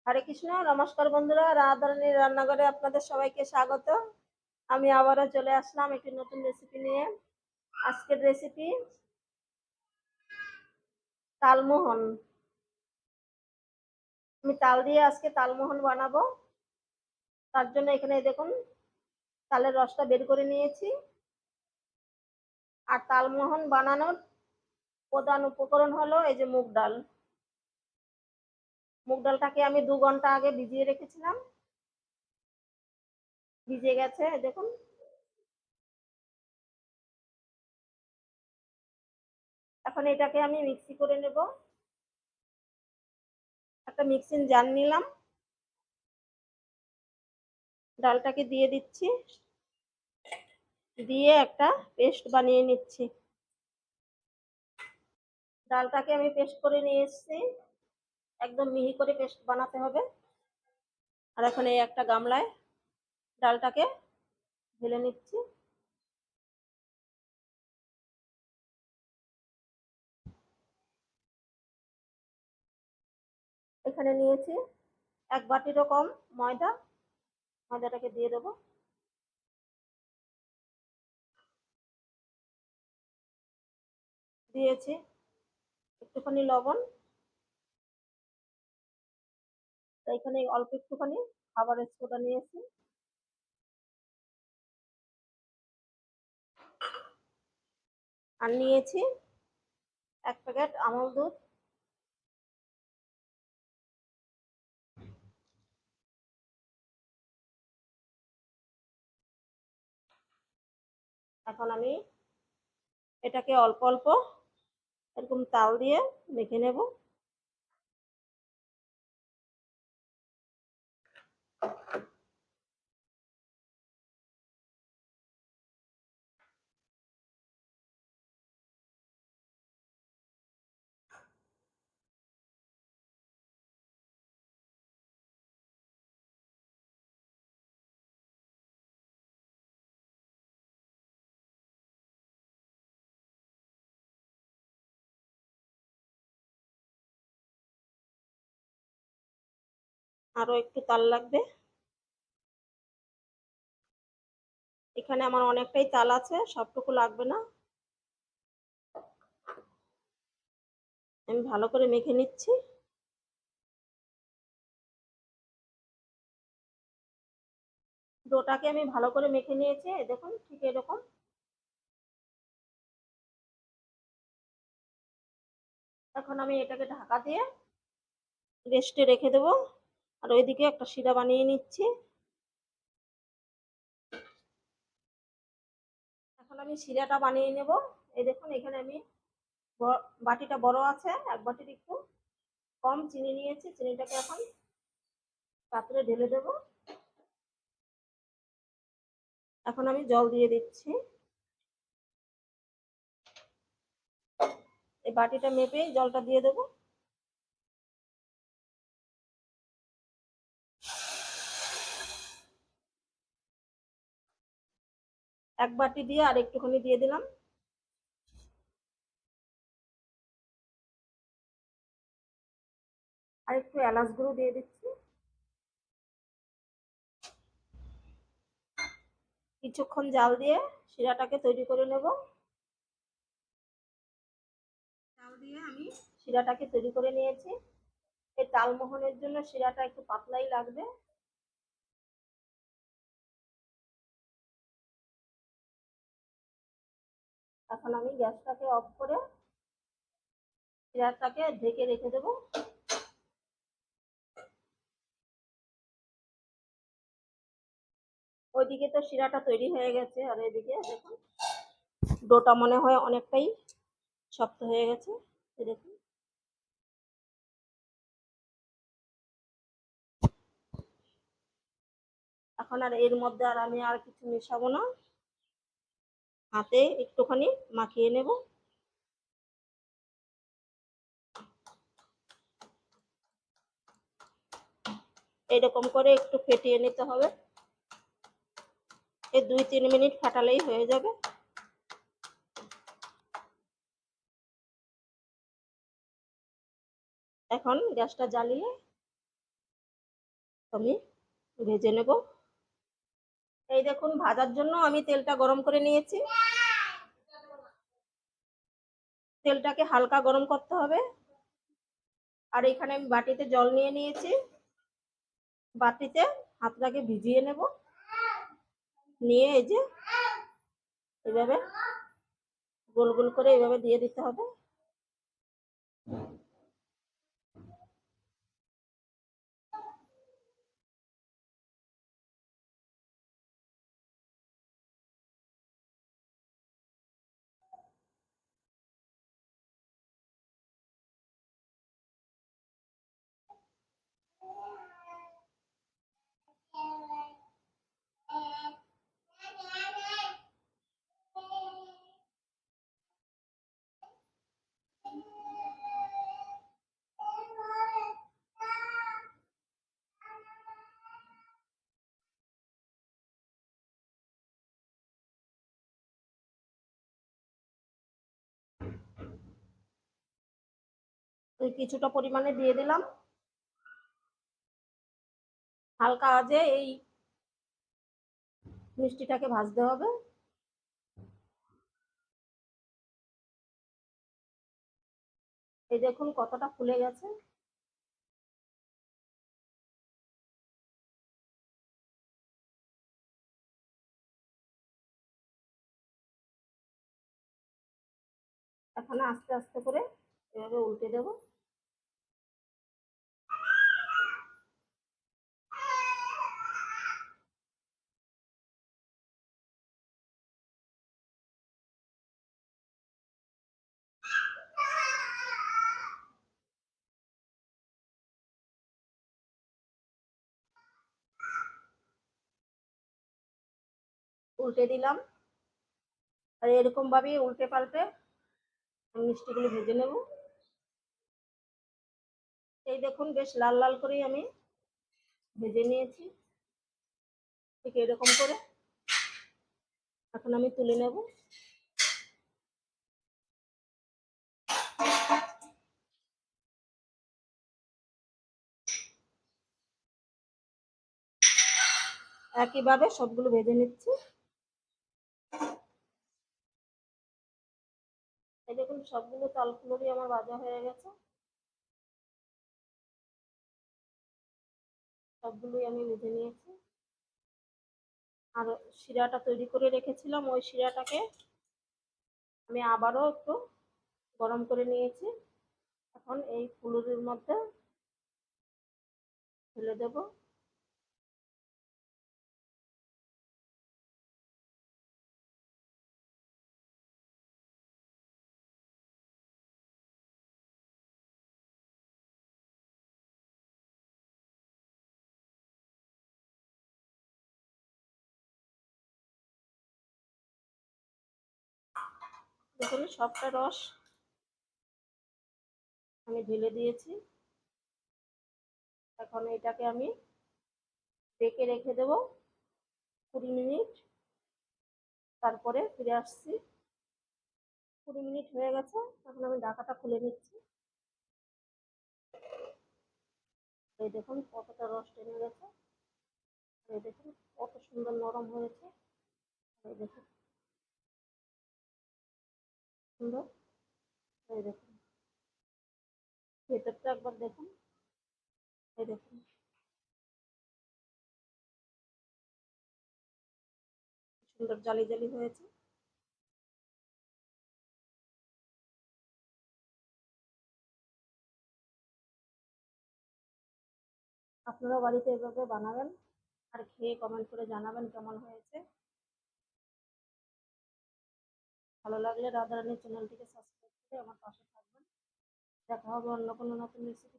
হরে কৃষ্ণ, নমস্কার বন্ধুরা, রাধারানীর রান্নাঘরে আপনাদের সবাইকে স্বাগত। আমি আবারও চলে আসলাম একটি নতুন রেসিপি নিয়ে। আজকের রেসিপি তালমোহন। আমি তাল দিয়ে আজকে তালমোহন বানাবো। তার জন্য এখানে দেখুন, তালের রসটা বের করে নিয়েছি। আর তালমোহন বানানোর প্রধান উপকরণ হলো এই যে মুগ ডাল। মুগ ডালটাকে আমি 2 ঘন্টা আগে ভিজিয়ে রেখেছিলাম, ভিজে গেছে দেখুন। এখন এটাকে আমি মিক্সি করে নেব। একটা মিক্সিং জার নিলাম, ডালটাকে দিয়ে দিচ্ছি, দিয়ে একটা পেস্ট বানিয়ে নিচ্ছি। ডালটাকে আমি পেস্ট করে নিয়ে এসেছি, একদম মিহি করে পেস্ট বানাতে হবে। আর এখন এই একটা গামলায় ডালটাকে ঢেলে নিচ্ছি। এখানে নিয়েছি 1 বাটিরও কম ময়দা। ময়দাটাকে দিয়ে দেবো। দিয়েছি একটুখানি লবণ, এখানে অল্প একটুখানি খাবারের সোডা নিয়েছি। আর নিয়েছি 1 প্যাকেট আমল দুধ। এখন আমি এটাকে অল্প অল্প এরকম তাল দিয়ে মেখে নেব। আরো একটু তাল লাগবে। এখানে আমার অনেকটাই তাল আছে, সবটুকু লাগবে না। আমি ভালো করে মেখে নিচ্ছি। ডোটাকে আমি ভালো করে মেখে নিয়েছি, দেখুন ঠিক এরকম। এখন আমি এটাকে ঢাকা দিয়ে রেস্টে রেখে দেবো। আর ওইদিকে একটা শিরা বানিয়ে নিচ্ছি। এখন আমি শিরাটা বানিয়ে নেব। এই দেখুন, এখানে আমি বাটিটা বড় আছে, 1 বাটির একটু কম চিনি নিয়েছি। চিনিটাকে এখন পাত্রে ঢেলে দেব। এখন আমি জল দিয়ে দিচ্ছি। এই বাটিটা মেপে জলটা দিয়ে দেবো। এক বাটি দিয়ে আর একটুখানি দিয়ে দিলাম। আর একটু এলাচ গুঁড়ো দিয়ে দিচ্ছি। কিছুক্ষণ জাল দিয়ে শিরাটাকে তৈরি করে নেব। চাল দিয়ে আমি শিরাটাকে তৈরি করে নিয়েছি। এই তালমোহনের জন্য শিরাটা একটু পাতলাই লাগবে। এখন আমি গ্যাসটাকে অফ করে শিরাটাকে ঢেকে রেখে দেবো। ওইদিকে তো শিরাটা তৈরি হয়ে গেছে, আর এদিকে দেখুন ডোটা মনে হয় অনেকটাই শক্ত হয়ে গেছে। দেখুন, এখন আর এর মধ্যে আর আমি আর কিছু মেশাবো না, হাতে একটুখানি মাখিয়ে নেব। এরকম করে একটু ফেটিয়ে নিতে হবে। এই 2-3 মিনিট ফাটালেই হয়ে যাবে। এখন গ্যাসটা জ্বালিয়ে আমি ভেজে নেব। এই দেখুন ভাজার জন্য আমি তেলটা গরম করে নিয়েছি। তেলটাকে হালকা গরম করতে হবে। আর এখানে আমি বাটিতে জল নিয়ে নিয়েছি। বাটিতে হাতটাকে ভিজিয়ে নেব, নিয়ে এই যে এভাবে গোল গোল করে এভাবে দিয়ে দিতে হবে। ওই কিছুটা পরিমাণে দিয়ে দিলাম। হালকা আঁচে এই মিষ্টিটাকে ভাজতে হবে। এই দেখুন কতটা ফুলে গেছে। এখন আস্তে আস্তে করে এভাবে উল্টে দেব। উল্টে দিলাম। আর এরকম ভাবে উল্টে পাল্টে মিষ্টিগুলো ভেজে নেব। এই দেখুন বেশ লাল লাল করেই আমি ভেজে নিয়েছি, ঠিক এরকম করে। এখন আমি তুলে নেব। একইভাবে সবগুলো ভেজে নিচ্ছি। এই দেখুন সবগুলো তালকুলরি আমার ভাজা হয়ে গেছে। সবগুলোই আমি ভেজে নিয়েছি। আর শিরাটা তৈরি করে রেখেছিলাম, ওই শিরাটাকে আমি আবারও একটু গরম করে নিয়েছি। এখন এই ফুলুরির মধ্যে ঢেলে দেব। দেখুন সবটা রস আমি ঢেলে দিয়েছি। এখন এটাকে আমি ঢেকে রেখে দেব 20 মিনিট। তারপরে ফিরে আসছি। 20 মিনিট হয়ে গেছে। এখন আমি ঢাকাটা খুলে নিচ্ছি। এই দেখুন কতটা রস টেনে গেছে। এই দেখুন কত সুন্দর নরম হয়েছে। এই দেখুন সুন্দর। এই দেখুন ভেতরটা একবার দেখুন। এই দেখুন সুন্দর জালি জালি হয়েছে। আপনারা বাড়িতে এভাবে বানাবেন আর খেয়ে কমেন্ট করে জানাবেন কেমন হয়েছে। ভালো লাগলে রাধারানী চ্যানেলটিকে সাবস্ক্রাইব করে আমার পাশে থাকবেন। দেখা হবে অন্য কোনো নতুন রেসিপি।